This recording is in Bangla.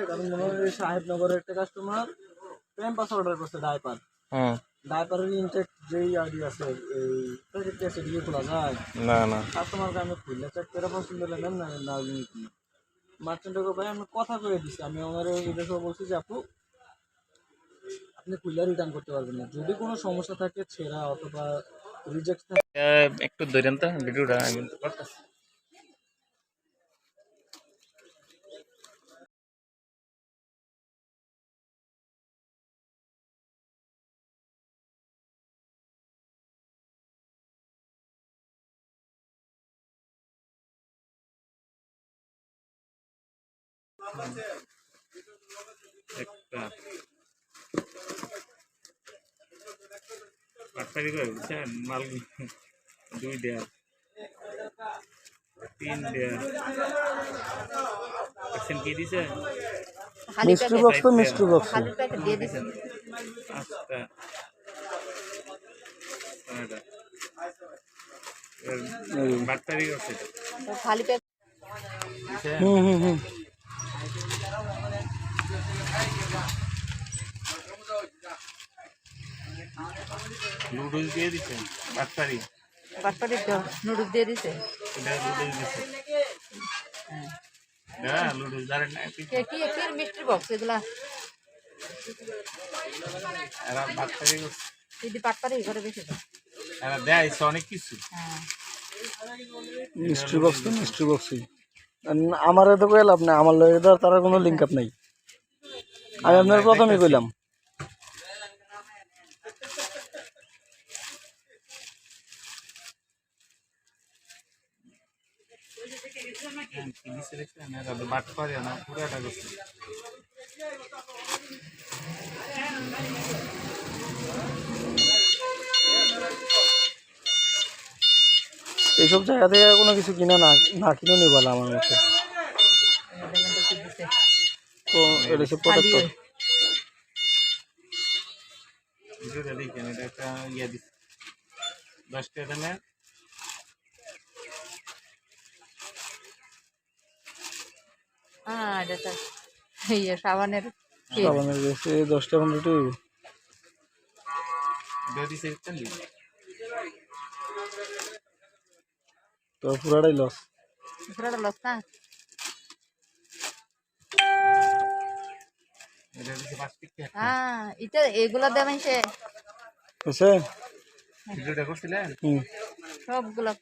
কারণ মনে হয় সাহেবনগরের একটা কাস্টমার প্যাম্পাস অর্ডার করছে ডাইপার। ডাইপারের ইনটেক যেই আইডি আছে এই প্যাকেট আছে দিয়ে খোলা যায় না না কাস্টমারকে আমি খুললে চেক করে পছন্দ হলে নেন না না মার্চেন্টকে ভাই আমি কথা কয়ে দিচ্ছি আমি আমার এটা সব বলছি যে আপু আপনি খুললে রিটার্ন করতে পারবেন না যদি কোনো সমস্যা থাকে ছেঁড়া অথবা রিজেক্ট থাকে একটু ধরেন তো ভিডিওটা আমি কিন্তু করতেছি একটা বাটপারি করে বুঝছেন মাল 2 দেয়া 3 দেয়া পার্সেন্ট কি দিছে মিস্ট্রি বক্স তো মিস্ট্রি বক্স খালি প্যাকেট দিয়ে দিছে আচ্ছা এটা বাটপারি করছে খালি প্যাকেট হুম নুডলস দিয়ে দিছে বাটপারি তো নুডলস দিয়ে দিছে এটা নুডলস দিছে না নুডলস দাঁড়ান না কি মিষ্টি বক্স এগুলা এরা বাটপারি করছে যদি পাটপারি করে বেশি তো এরা দেয় অনেক কিছু হ্যাঁ মিস্ট্রি বক্স তো মিস্ট্রি বক্সই আমার তো কইলাম লাভ না আমার লগে তার কোনো লিঙ্ক আপ নাই আমি আপনার প্রথমেই কইলাম বাটপারি না পুরাটা করছে এইসব জায়গা থেকে কোনো কিছু কিনা না কিনে নিয়ে বলে আমার মতে তো এটা হচ্ছে প্রোডাক্ট ভিডিওটা দেখেন এটা একটা ইয়ে দিচ্ছে 10 টাকা দেন এটা তো সাবানের গেছে 10 টাকা রেটে ভিডিও দিছে কেন তো পুরাটাই লস না এটা দিছে 5 টাকা এটা এগুলা দেবেন সে বুঝছে ভিডিওটা করছিলেন সবগুলা